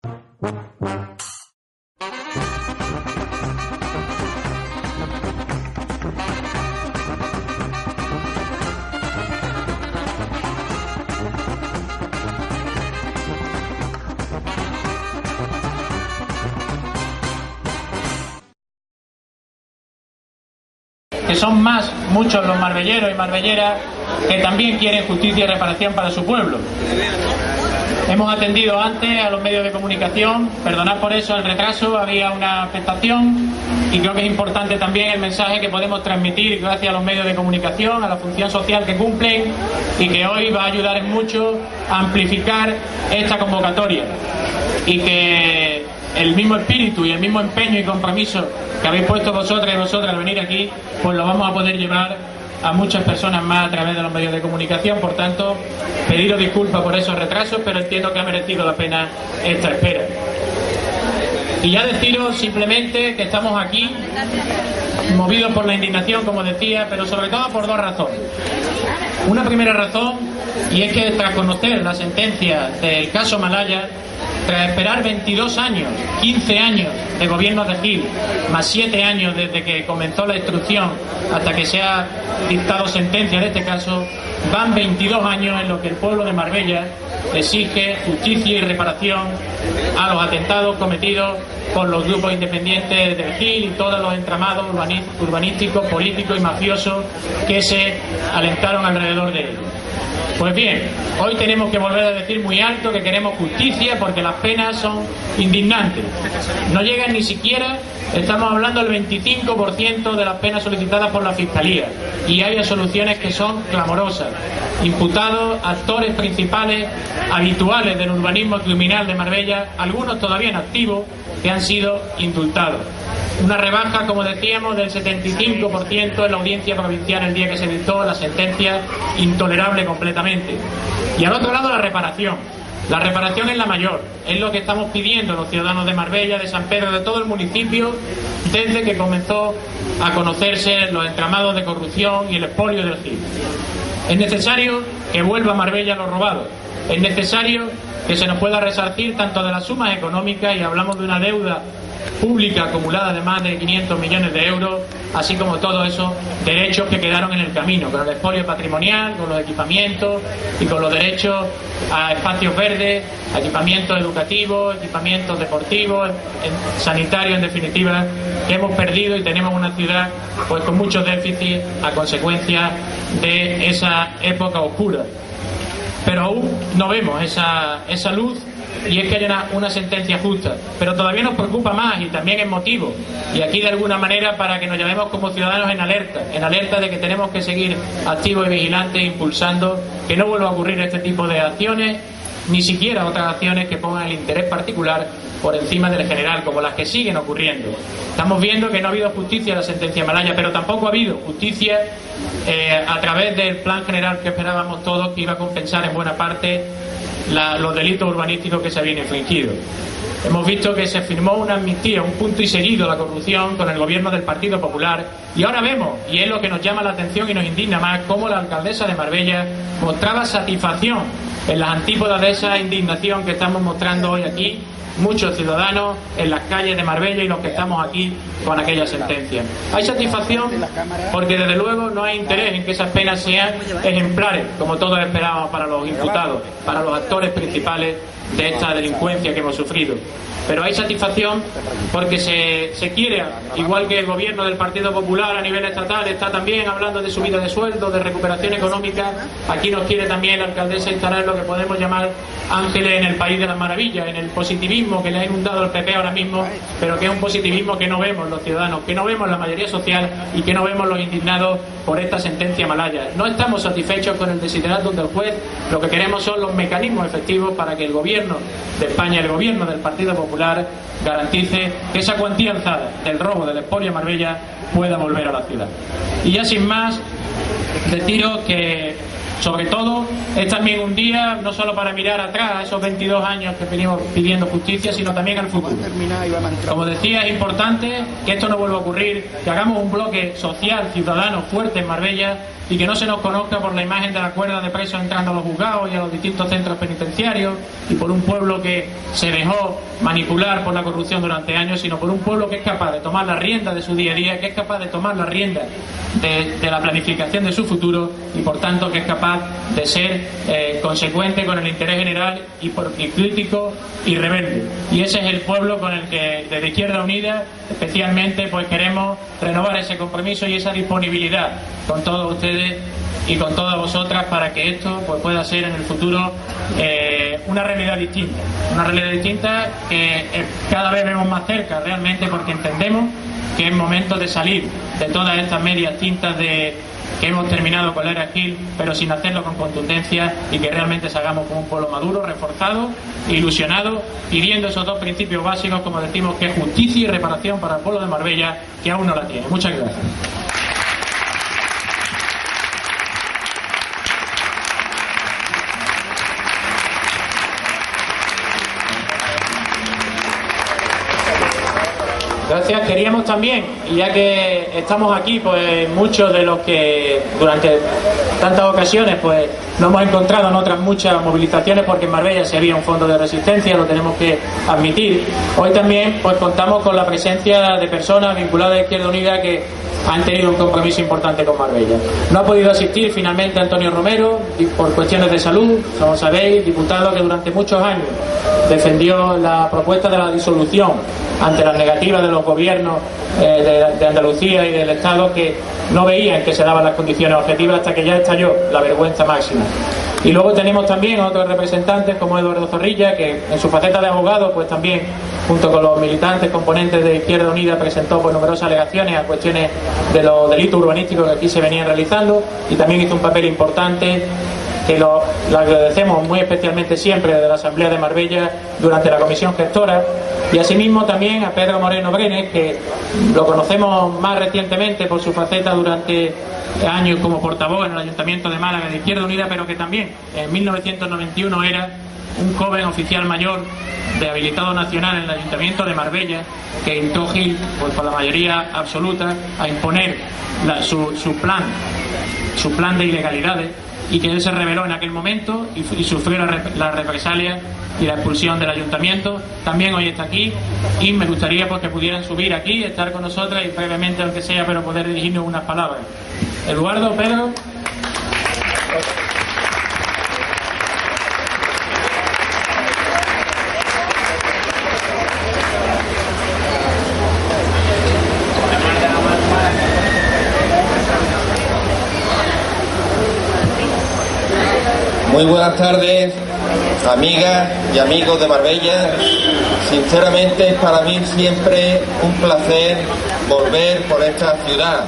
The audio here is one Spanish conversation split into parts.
Que son muchos los marbelleros y marbelleras que también quieren justicia y reparación para su pueblo. Hemos atendido antes a los medios de comunicación, perdonad por eso el retraso, había una afectación y creo que es importante también el mensaje que podemos transmitir gracias a los medios de comunicación, a la función social que cumplen y que hoy va a ayudar en mucho a amplificar esta convocatoria y que el mismo espíritu y el mismo empeño y compromiso que habéis puesto vosotras y vosotras al venir aquí, pues lo vamos a poder llevar a muchas personas más a través de los medios de comunicación. Por tanto, pediros disculpas por esos retrasos, pero entiendo que ha merecido la pena esta espera. Y ya deciros simplemente que estamos aquí movidos por la indignación, como decía, pero sobre todo por dos razones. Una primera razón, y es que tras conocer la sentencia del caso Malaya, tras esperar 22 años, 15 años de gobierno de Gil, más 7 años desde que comenzó la instrucción hasta que se ha dictado sentencia en este caso, van 22 años en los que el pueblo de Marbella exige justicia y reparación a los atentados cometidos por los grupos independientes del Gil y todos los entramados urbanísticos, políticos y mafiosos que se alentaron alrededor de ellos. Pues bien, hoy tenemos que volver a decir muy alto que queremos justicia porque las penas son indignantes. No llegan ni siquiera, estamos hablando del 25% de las penas solicitadas por la Fiscalía y hay soluciones que son clamorosas. Imputados, actores principales, habituales del urbanismo criminal de Marbella, algunos todavía en activo, que han sido indultados. Una rebaja, como decíamos, del 75% en la audiencia provincial el día que se dictó la sentencia, intolerable completamente. Y al otro lado la reparación. La reparación es la mayor, es lo que estamos pidiendo los ciudadanos de Marbella, de San Pedro, de todo el municipio, desde que comenzó a conocerse los entramados de corrupción y el expolio del Gil. Es necesario que vuelva a Marbella lo robado. Es necesario que se nos pueda resarcir tanto de las sumas económicas, y hablamos de una deuda pública acumulada de más de 500 millones de euros, así como todos esos derechos que quedaron en el camino, con el expolio patrimonial, con los equipamientos y con los derechos a espacios verdes, a equipamientos educativos, equipamientos deportivos, sanitarios, en definitiva, que hemos perdido, y tenemos una ciudad pues con muchos déficits a consecuencia de esa época oscura. Pero aún no vemos esa luz, y es que haya una sentencia justa. Pero todavía nos preocupa más, y también es motivo, y aquí de alguna manera para que nos llamemos como ciudadanos en alerta de que tenemos que seguir activos y vigilantes, impulsando que no vuelva a ocurrir este tipo de acciones, ni siquiera otras acciones que pongan el interés particular por encima del general, como las que siguen ocurriendo. Estamos viendo que no ha habido justicia en la sentencia Malaya, pero tampoco ha habido justicia a través del plan general que esperábamos todos, que iba a compensar en buena parte los delitos urbanísticos que se habían infligido. Hemos visto que se firmó una amnistía, un punto y seguido a la corrupción con el gobierno del Partido Popular, y ahora vemos, y es lo que nos llama la atención y nos indigna más, cómo la alcaldesa de Marbella mostraba satisfacción en las antípodas de esa indignación que estamos mostrando hoy aquí muchos ciudadanos en las calles de Marbella y los que estamos aquí con aquella sentencia. Hay satisfacción porque desde luego no hay interés en que esas penas sean ejemplares, como todos esperábamos para los imputados, para los actores principales de esta delincuencia que hemos sufrido. Pero hay satisfacción porque se quiere, igual que el gobierno del Partido Popular a nivel estatal está también hablando de subida de sueldos, de recuperación económica, aquí nos quiere también la alcaldesa instalar lo que podemos llamar ángeles en el país de las maravillas, en el positivismo que le ha inundado el PP ahora mismo, pero que es un positivismo que no vemos los ciudadanos, que no vemos la mayoría social y que no vemos los indignados por esta sentencia Malaya. No estamos satisfechos con el desideratum del juez, lo que queremos son los mecanismos efectivos para que el gobierno de España, el gobierno del Partido Popular, garantice que esa cuantía alzada del robo del expolio a Marbella pueda volver a la ciudad. Y ya sin más, deciros que sobre todo es también un día no solo para mirar atrás a esos 22 años que venimos pidiendo justicia, sino también al futuro. Como decía, es importante que esto no vuelva a ocurrir, que hagamos un bloque social, ciudadano, fuerte en Marbella, y que no se nos conozca por la imagen de la cuerda de presos entrando a los juzgados y a los distintos centros penitenciarios, y por un pueblo que se dejó manipular por la corrupción durante años, sino por un pueblo que es capaz de tomar la rienda de su día a día, que es capaz de tomar la rienda de la planificación de su futuro, y por tanto que es capaz de ser consecuente con el interés general y crítico y rebelde. Y ese es el pueblo con el que desde Izquierda Unida especialmente pues queremos renovar ese compromiso y esa disponibilidad con todos ustedes y con todas vosotras para que esto pues pueda ser en el futuro una realidad distinta que cada vez vemos más cerca realmente, porque entendemos que es momento de salir de todas estas medias tintas que hemos terminado con la era Gil, pero sin hacerlo con contundencia, y que realmente salgamos como un pueblo maduro, reforzado, ilusionado, pidiendo esos dos principios básicos, como decimos, que es justicia y reparación para el pueblo de Marbella, que aún no la tiene. Muchas gracias. Gracias. Queríamos también, y ya que estamos aquí, pues muchos de los que durante tantas ocasiones pues nos hemos encontrado en otras muchas movilizaciones, porque en Marbella se había un fondo de resistencia, lo tenemos que admitir. Hoy también pues contamos con la presencia de personas vinculadas a Izquierda Unida que han tenido un compromiso importante con Marbella. No ha podido asistir finalmente Antonio Romero por cuestiones de salud, como sabéis, diputado que durante muchos años defendió la propuesta de la disolución ante las negativas de los gobiernos de Andalucía y del Estado, que no veían que se daban las condiciones objetivas, hasta que ya estalló la vergüenza máxima. Y luego tenemos también otros representantes como Eduardo Zorrilla, que en su faceta de abogado pues también, junto con los militantes componentes de Izquierda Unida, presentó pues numerosas alegaciones a cuestiones de los delitos urbanísticos que aquí se venían realizando, y también hizo un papel importante que lo agradecemos muy especialmente siempre desde la Asamblea de Marbella durante la comisión gestora. Y asimismo también a Pedro Moreno Brenes, que lo conocemos más recientemente por su faceta durante años como portavoz en el Ayuntamiento de Málaga de Izquierda Unida, pero que también en 1991 era un joven oficial mayor de habilitado nacional en el Ayuntamiento de Marbella, que instó Gil pues por la mayoría absoluta a imponer su plan de ilegalidades, y que él se rebeló en aquel momento y sufrió las represalias y la expulsión del ayuntamiento. También hoy está aquí, y me gustaría pues que pudieran subir aquí, estar con nosotras y brevemente, aunque sea, pero poder dirigirnos unas palabras. Eduardo, Pedro. Muy buenas tardes, amigas y amigos de Marbella. Sinceramente, es para mí siempre un placer volver por esta ciudad,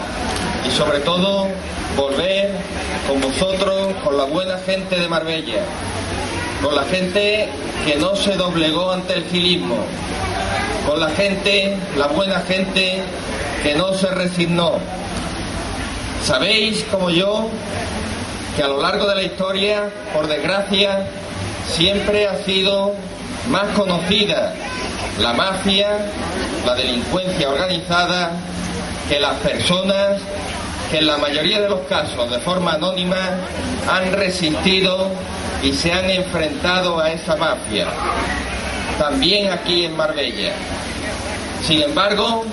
y sobre todo volver con vosotros, con la buena gente de Marbella, con la gente que no se doblegó ante el gilismo, con la gente, la buena gente que no se resignó. Sabéis, como yo, que a lo largo de la historia, por desgracia, siempre ha sido más conocida la mafia, la delincuencia organizada, que las personas que en la mayoría de los casos, de forma anónima, han resistido y se han enfrentado a esa mafia, también aquí en Marbella. Sin embargo,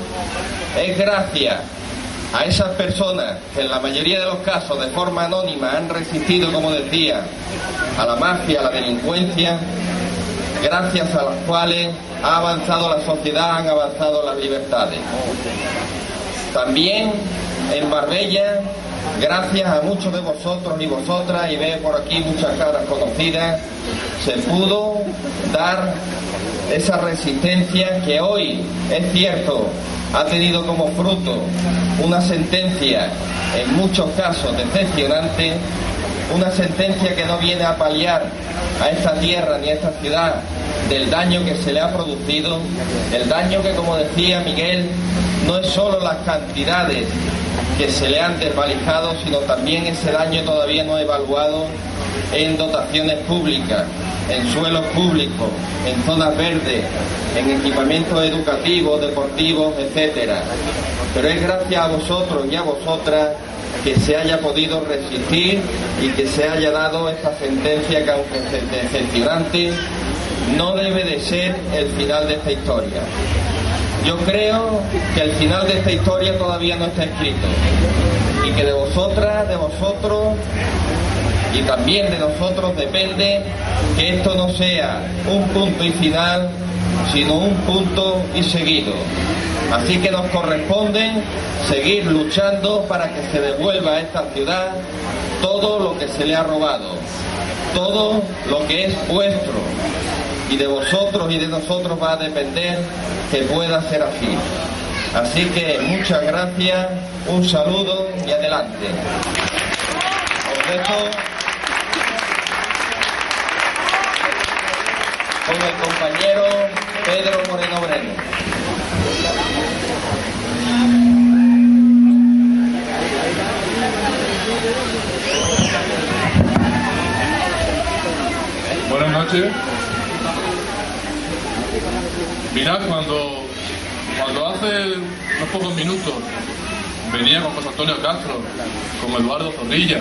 es gracias a esas personas que en la mayoría de los casos de forma anónima han resistido, como decía, a la mafia, a la delincuencia, gracias a las cuales ha avanzado la sociedad, han avanzado las libertades. También en Marbella, gracias a muchos de vosotros y vosotras, y veo por aquí muchas caras conocidas, se pudo dar esa resistencia que hoy, es cierto, ha tenido como fruto una sentencia en muchos casos decepcionante, una sentencia que no viene a paliar a esta tierra ni a esta ciudad del daño que se le ha producido, el daño que, como decía Miguel, no es solo las cantidades que se le han desvalijado, sino también ese daño todavía no evaluado en dotaciones públicas, en suelos públicos, en zonas verdes, en equipamientos educativos, deportivos, etcétera. Pero es gracias a vosotros y a vosotras que se haya podido resistir y que se haya dado esta sentencia que, aunque es decepcionante, no debe de ser el final de esta historia. Yo creo que el final de esta historia todavía no está escrito y que de vosotras, de vosotros y también de nosotros depende que esto no sea un punto y final, sino un punto y seguido. Así que nos corresponde seguir luchando para que se devuelva a esta ciudad todo lo que se le ha robado, todo lo que es vuestro, y de vosotros y de nosotros va a depender que pueda ser así. Así que muchas gracias, un saludo y adelante. Os dejo con el compañero Pedro Moreno Breno. Buenas noches. Mirad, cuando hace unos pocos minutos venía con José Antonio Castro, con Eduardo Zorrilla,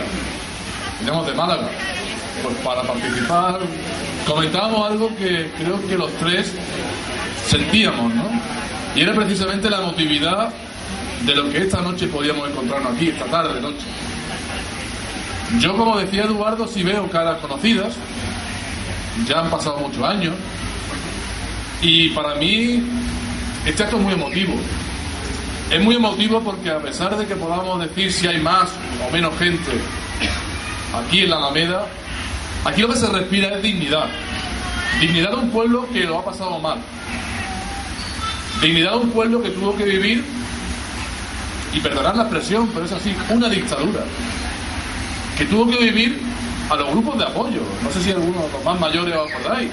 veníamos de Málaga, pues para participar, comentábamos algo que creo que los tres sentíamos, ¿no? Y era precisamente la emotividad de lo que esta noche podíamos encontrarnos aquí, esta tarde, noche. Yo, como decía Eduardo, sí veo caras conocidas, ya han pasado muchos años, y para mí este acto es muy emotivo. Es muy emotivo porque, a pesar de que podamos decir si hay más o menos gente aquí en la Alameda, aquí lo que se respira es dignidad. Dignidad de un pueblo que lo ha pasado mal. Dignidad de un pueblo que tuvo que vivir, y perdonad la expresión, pero es así, una dictadura. Que tuvo que vivir a los grupos de apoyo. No sé si algunos, los más mayores, os acordáis.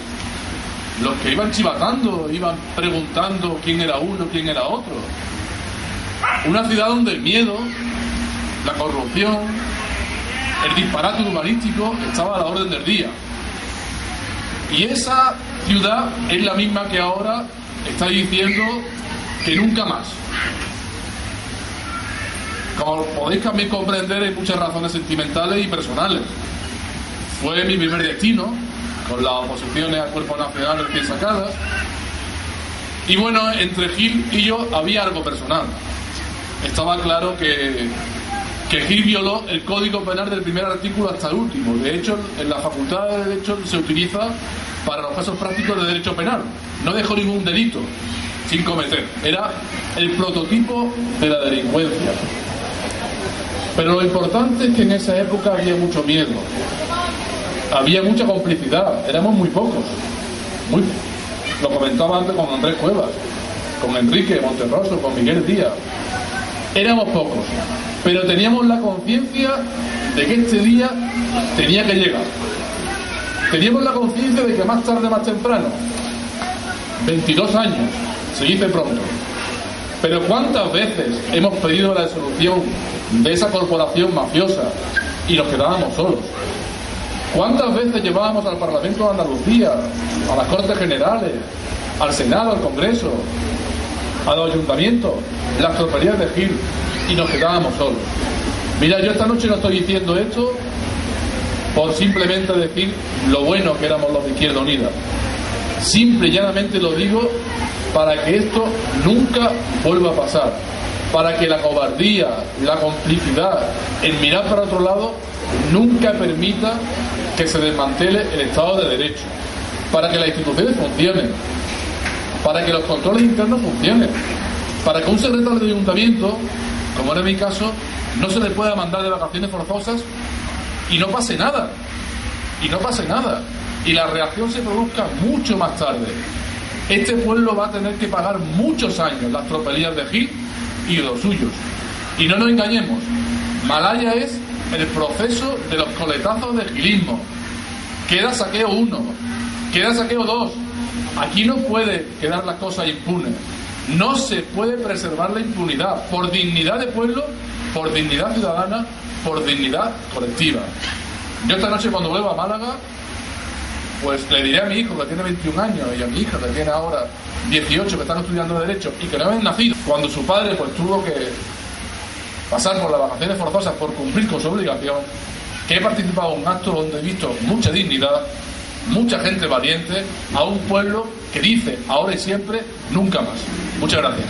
Los que iban chivatando, iban preguntando quién era uno, quién era otro. Una ciudad donde el miedo, la corrupción, el disparate urbanístico estaba a la orden del día. Y esa ciudad es la misma que ahora está diciendo que nunca más. Como podéis también comprender, hay muchas razones sentimentales y personales. Fue mi primer destino, con las oposiciones al Cuerpo Nacional recién sacadas. Y bueno, entre Gil y yo había algo personal. Estaba claro que Gil violó el Código Penal del primer artículo hasta el último. De hecho, en la Facultad de Derecho se utiliza para los casos prácticos de derecho penal. No dejó ningún delito sin cometer. Era el prototipo de la delincuencia. Pero lo importante es que en esa época había mucho miedo. Había mucha complicidad, éramos muy pocos. Lo comentaba antes con Andrés Cuevas, con Enrique Monterroso, con Miguel Díaz. Éramos pocos, pero teníamos la conciencia de que este día tenía que llegar. Teníamos la conciencia de que más tarde, más temprano, 22 años, se dice pronto. Pero ¿cuántas veces hemos pedido la disolución de esa corporación mafiosa y nos quedábamos solos? ¿Cuántas veces llevábamos al Parlamento de Andalucía, a las Cortes Generales, al Senado, al Congreso, a los ayuntamientos, las tropelías de Gil, y nos quedábamos solos? Mira, yo esta noche no estoy diciendo esto por simplemente decir lo bueno que éramos los de Izquierda Unida. Simple y llanamente lo digo para que esto nunca vuelva a pasar. Para que la cobardía, la complicidad, el mirar para otro lado, nunca permita que se desmantele el Estado de Derecho. Para que las instituciones funcionen. Para que los controles internos funcionen. Para que un secretario de ayuntamiento, como era mi caso, no se le pueda mandar de vacaciones forzosas y no pase nada. Y no pase nada. Y la reacción se produzca mucho más tarde. Este pueblo va a tener que pagar muchos años las tropelías de Gil y los suyos. Y no nos engañemos, Malaya es el proceso de los coletazos de gilismo. Queda saqueo 1, queda saqueo 2. Aquí no puede quedar las cosas impunes. No se puede preservar la impunidad por dignidad de pueblo, por dignidad ciudadana, por dignidad colectiva. Yo esta noche, cuando vuelva a Málaga, pues le diré a mi hijo, que tiene 21 años, y a mi hija, que tiene ahora 18, que están estudiando Derecho y que no habían nacido cuando su padre pues tuvo que pasar por las vacaciones forzosas por cumplir con su obligación, que he participado en un acto donde he visto mucha dignidad, mucha gente valiente, a un pueblo que dice ahora y siempre nunca más. Muchas gracias.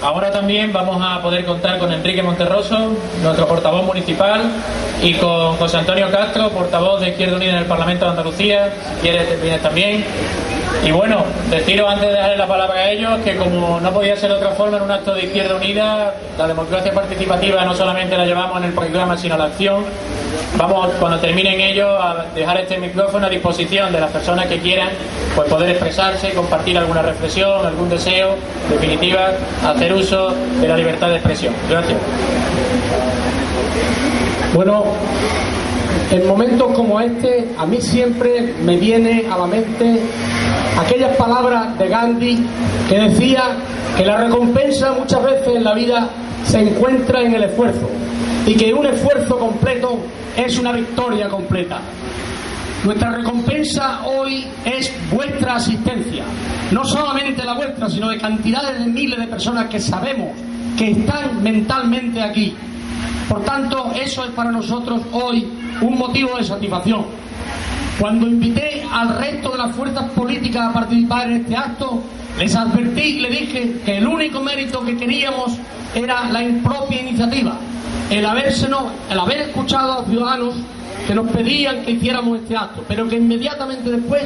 Ahora también vamos a poder contar con Enrique Monterroso, nuestro portavoz municipal, y con José Antonio Castro, portavoz de Izquierda Unida en el Parlamento de Andalucía. Si quieres, te vienes también. Y bueno, deciros antes de darle la palabra a ellos que, como no podía ser de otra forma en un acto de Izquierda Unida, la democracia participativa no solamente la llevamos en el programa, sino la acción. Vamos, cuando terminen ellos, a dejar este micrófono a disposición de las personas que quieran pues poder expresarse, compartir alguna reflexión, algún deseo, en definitiva, hacer uso de la libertad de expresión. Gracias. Bueno, en momentos como este, a mí siempre me viene a la mente aquellas palabras de Gandhi que decía que la recompensa muchas veces en la vida se encuentra en el esfuerzo y que un esfuerzo completo es una victoria completa. Nuestra recompensa hoy es vuestra asistencia, no solamente la vuestra, sino de cantidades de miles de personas que sabemos que están mentalmente aquí. Por tanto, eso es para nosotros hoy un motivo de satisfacción. Cuando invité al resto de las fuerzas políticas a participar en este acto, les advertí, le dije que el único mérito que queríamos era la impropia iniciativa, el haber escuchado a los ciudadanos que nos pedían que hiciéramos este acto, pero que inmediatamente después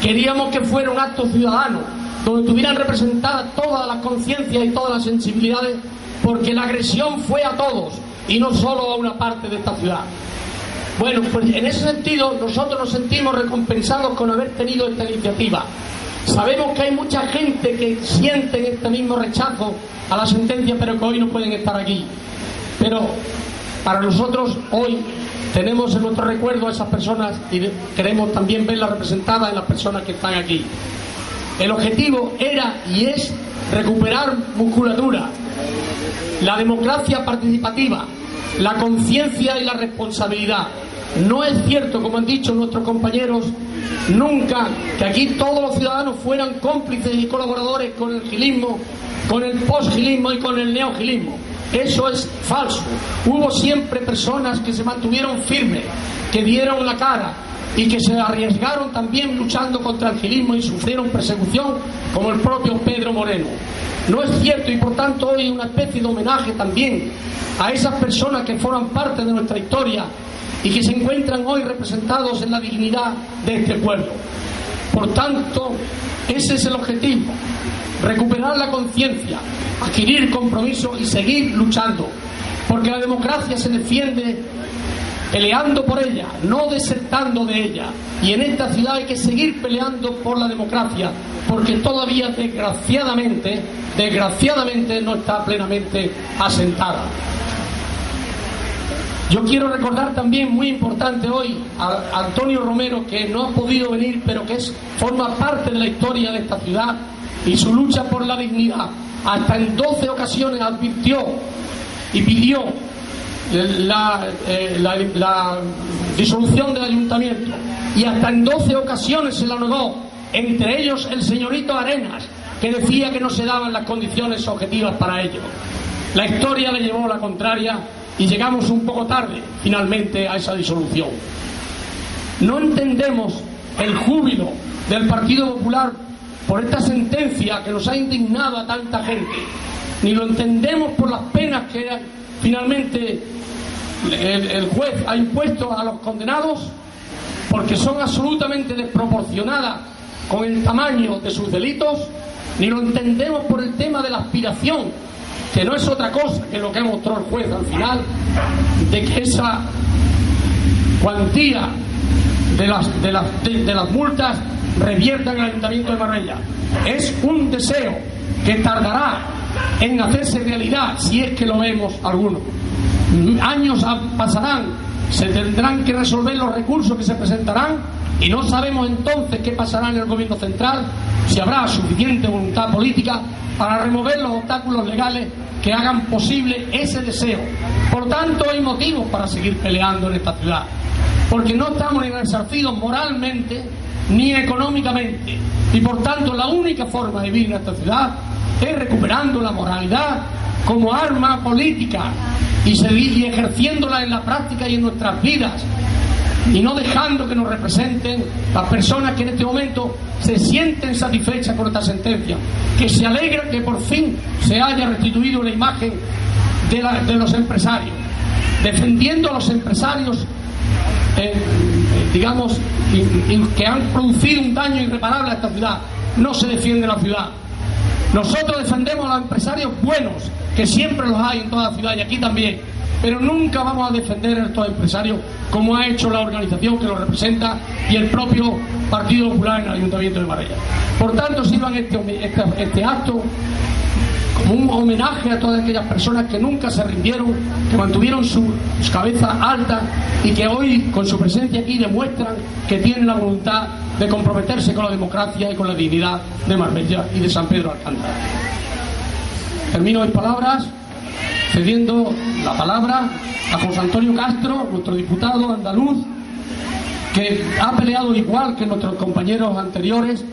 queríamos que fuera un acto ciudadano, donde estuvieran representadas todas las conciencias y todas las sensibilidades, porque la agresión fue a todos y no solo a una parte de esta ciudad. Bueno, pues en ese sentido nosotros nos sentimos recompensados con haber tenido esta iniciativa. Sabemos que hay mucha gente que siente este mismo rechazo a la sentencia, pero que hoy no pueden estar aquí. Pero para nosotros hoy tenemos en nuestro recuerdo a esas personas y queremos también verlas representadas en las personas que están aquí. El objetivo era y es recuperar musculatura, la democracia participativa, la conciencia y la responsabilidad. No es cierto, como han dicho nuestros compañeros, nunca que aquí todos los ciudadanos fueran cómplices y colaboradores con el gilismo, con el posgilismo y con el neogilismo. Eso es falso. Hubo siempre personas que se mantuvieron firmes, que dieron la cara y que se arriesgaron también luchando contra el gilismo y sufrieron persecución, como el propio Pedro Moreno. No es cierto, y por tanto hoy una especie de homenaje también a esas personas que forman parte de nuestra historia y que se encuentran hoy representados en la dignidad de este pueblo. Por tanto, ese es el objetivo: recuperar la conciencia, adquirir compromiso y seguir luchando, porque la democracia se defiende peleando por ella, no desertando de ella. Y en esta ciudad hay que seguir peleando por la democracia, porque todavía desgraciadamente no está plenamente asentada. Yo quiero recordar también, muy importante hoy, a Antonio Romero, que no ha podido venir, pero que forma parte de la historia de esta ciudad y su lucha por la dignidad. Hasta en 12 ocasiones advirtió y pidió la disolución del ayuntamiento, y hasta en 12 ocasiones se la negó, entre ellos el señorito Arenas, que decía que no se daban las condiciones objetivas para ello. La historia le llevó la contraria y llegamos un poco tarde finalmente a esa disolución. No entendemos el júbilo del Partido Popular por esta sentencia que nos ha indignado a tanta gente, ni lo entendemos por las penas que finalmente el juez ha impuesto a los condenados, porque son absolutamente desproporcionadas con el tamaño de sus delitos, ni lo entendemos por el tema de la aspiración, que no es otra cosa que lo que ha mostrado el juez al final, de que esa cuantía de las multas revierta en el Ayuntamiento de Marbella. Es un deseo que tardará en hacerse realidad, si es que lo vemos algunos. Años pasarán, se tendrán que resolver los recursos que se presentarán y no sabemos entonces qué pasará en el gobierno central, si habrá suficiente voluntad política para remover los obstáculos legales que hagan posible ese deseo. Por tanto, hay motivos para seguir peleando en esta ciudad. porque no estamos ni resarcidos moralmente ni económicamente, y por tanto la única forma de vivir en esta ciudad es recuperando la moralidad como arma política y ejerciéndola en la práctica y en nuestras vidas, y no dejando que nos representen las personas que en este momento se sienten satisfechas con esta sentencia, que se alegran que por fin se haya restituido la imagen de los empresarios, defendiendo a los empresarios digamos, que han producido un daño irreparable a esta ciudad. No se defiende la ciudad. Nosotros defendemos a los empresarios buenos, que siempre los hay en toda la ciudad y aquí también, pero nunca vamos a defender a estos empresarios como ha hecho la organización que los representa y el propio Partido Popular en el Ayuntamiento de Marbella. Por tanto, sirvan este acto como un homenaje a todas aquellas personas que nunca se rindieron, que mantuvieron su cabeza alta y que hoy, con su presencia aquí, demuestran que tienen la voluntad de comprometerse con la democracia y con la dignidad de Marbella y de San Pedro Alcántara. Termino mis palabras cediendo la palabra a José Antonio Castro, nuestro diputado andaluz, que ha peleado igual que nuestros compañeros anteriores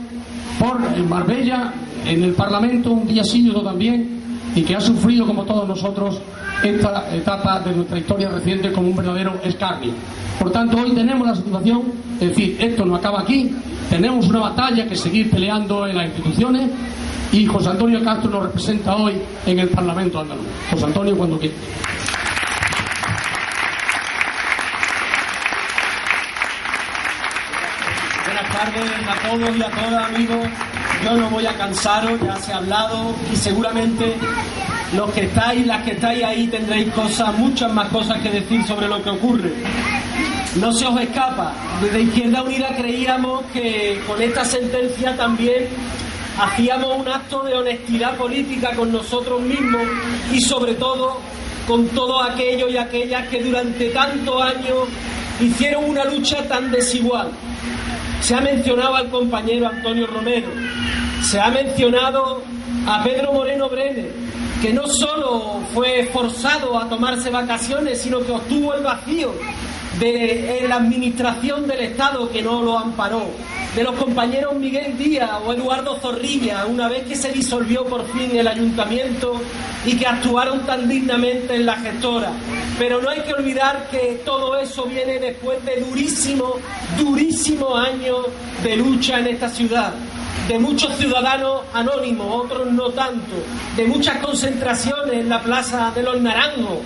por Marbella en el Parlamento, un día sí y otro también, y que ha sufrido, como todos nosotros, esta etapa de nuestra historia reciente como un verdadero escarnio. Por tanto, hoy tenemos la situación, es decir, esto no acaba aquí, tenemos una batalla que seguir peleando en las instituciones, y José Antonio Castro nos representa hoy en el Parlamento andaluz. José Antonio, cuando quiera. Buenas tardes a todos y a todas, amigos. Yo no voy a cansaros, ya se ha hablado y seguramente los que estáis, las que estáis ahí tendréis muchas más cosas que decir sobre lo que ocurre. No se os escapa, desde Izquierda Unida creíamos que con esta sentencia también hacíamos un acto de honestidad política con nosotros mismos y sobre todo con todos aquellos y aquellas que durante tantos años hicieron una lucha tan desigual. Se ha mencionado al compañero Antonio Romero, se ha mencionado a Pedro Moreno Brenes, que no solo fue forzado a tomarse vacaciones, sino que obtuvo el vacío de la administración del Estado que no lo amparó, de los compañeros Miguel Díaz o Eduardo Zorrilla, una vez que se disolvió por fin el ayuntamiento y que actuaron tan dignamente en la gestora. Pero no hay que olvidar que todo eso viene después de durísimos años de lucha en esta ciudad, de muchos ciudadanos anónimos, otros no tanto, de muchas concentraciones en la Plaza de los Naranjos,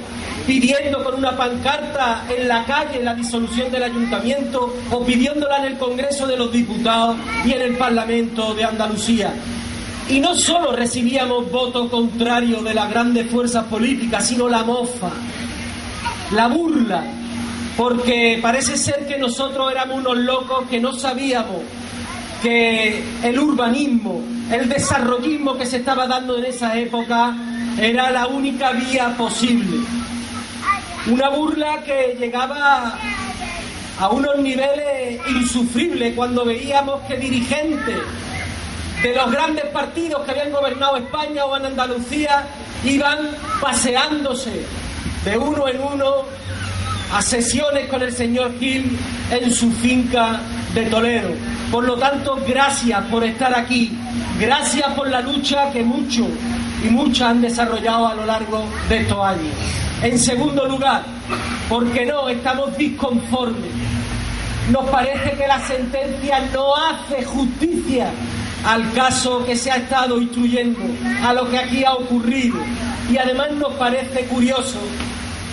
pidiendo con una pancarta en la calle la disolución del ayuntamiento o pidiéndola en el Congreso de los Diputados y en el Parlamento de Andalucía. Y no solo recibíamos voto contrario de las grandes fuerzas políticas, sino la mofa, la burla, porque parece ser que nosotros éramos unos locos que no sabíamos que el urbanismo, el desarrollismo que se estaba dando en esa época era la única vía posible. Una burla que llegaba a unos niveles insufribles cuando veíamos que dirigentes de los grandes partidos que habían gobernado España o en Andalucía iban paseándose de uno en uno a sesiones con el señor Gil en su finca de Toledo. Por lo tanto, gracias por estar aquí, gracias por la lucha que muchos y muchas han desarrollado a lo largo de estos años. En segundo lugar, porque no estamos disconformes. Nos parece que la sentencia no hace justicia al caso que se ha estado instruyendo, a lo que aquí ha ocurrido. Y además nos parece curioso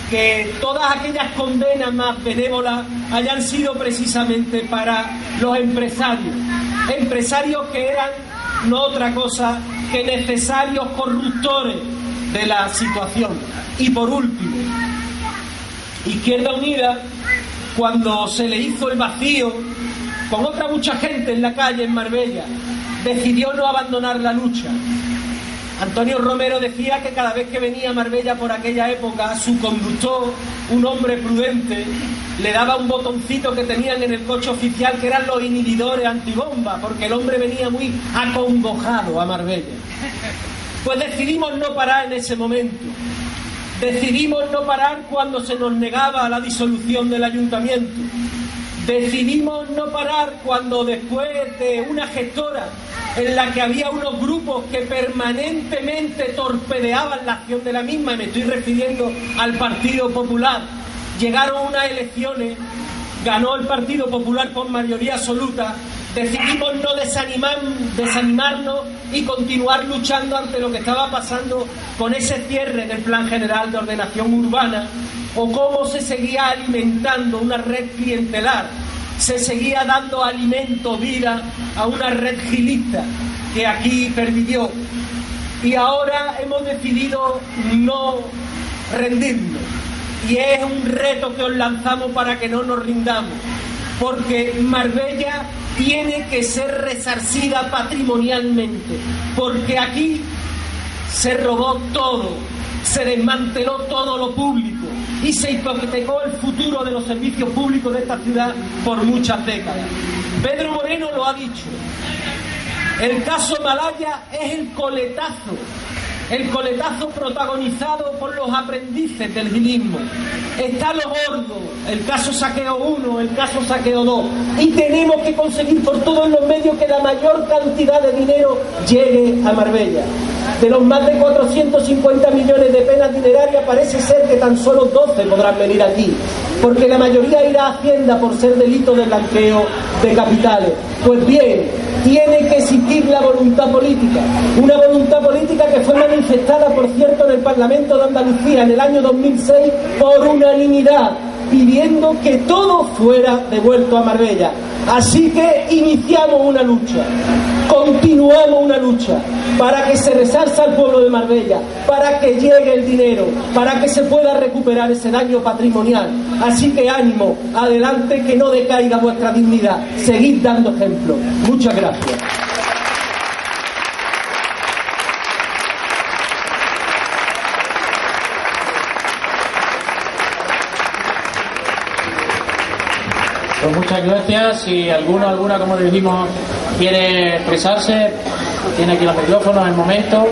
que todas aquellas condenas más benévolas hayan sido precisamente para los empresarios. Empresarios que eran no otra cosa que necesarios corruptores de la situación. Y por último, Izquierda Unida, cuando se le hizo el vacío, con otra mucha gente en la calle en Marbella, decidió no abandonar la lucha. Antonio Romero decía que cada vez que venía a Marbella por aquella época, su conductor, un hombre prudente, le daba un botoncito que tenían en el coche oficial, que eran los inhibidores antibomba, porque el hombre venía muy acongojado a Marbella. Pues decidimos no parar en ese momento. Decidimos no parar cuando se nos negaba la disolución del ayuntamiento. Decidimos no parar cuando, después de una gestora en la que había unos grupos que permanentemente torpedeaban la acción de la misma, y me estoy refiriendo al Partido Popular, llegaron unas elecciones, ganó el Partido Popular por mayoría absoluta, decidimos no desanimarnos y continuar luchando ante lo que estaba pasando con ese cierre del Plan General de Ordenación Urbana, o cómo se seguía alimentando una red clientelar, se seguía dando alimento, vida a una red gilista que aquí pervivió. Y ahora hemos decidido no rendirnos. Y es un reto que os lanzamos para que no nos rindamos, porque Marbella tiene que ser resarcida patrimonialmente, porque aquí se robó todo, se desmanteló todo lo público y se hipotecó el futuro de los servicios públicos de esta ciudad por muchas décadas. Pedro Moreno lo ha dicho, el caso Malaya es el coletazo protagonizado por los aprendices del gilismo. Está lo gordo, el caso Saqueo 1, el caso Saqueo 2, y tenemos que conseguir por todos los medios que la mayor cantidad de dinero llegue a Marbella. De los más de 450 millones de penas dinerarias, parece ser que tan solo 12 podrán venir aquí, porque la mayoría irá a Hacienda por ser delito de blanqueo de capitales. Pues bien, tiene que existir la voluntad política, una voluntad política que fue manifestada, por cierto, en el Parlamento de Andalucía en el año 2006 por unanimidad, pidiendo que todo fuera devuelto a Marbella. Así que iniciamos una lucha, continuamos una lucha para que se resarza al pueblo de Marbella, para que llegue el dinero, para que se pueda recuperar ese daño patrimonial. Así que ánimo, adelante, que no decaiga vuestra dignidad. Seguid dando ejemplo. Muchas gracias. Pues muchas gracias. Si alguna, como dijimos, quiere expresarse, tiene aquí los micrófonos en el momento.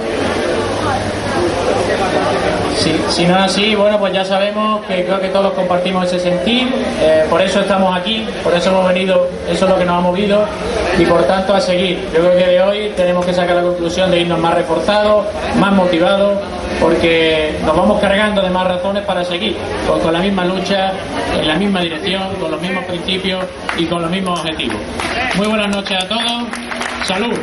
Si no es así, bueno, pues ya sabemos que creo que todos compartimos ese sentir, por eso estamos aquí, por eso hemos venido, eso es lo que nos ha movido, y por tanto a seguir. Yo creo que de hoy tenemos que sacar la conclusión de irnos más reforzados, más motivados, porque nos vamos cargando de más razones para seguir, con la misma lucha, en la misma dirección, con los mismos principios y con los mismos objetivos. Muy buenas noches a todos, salud.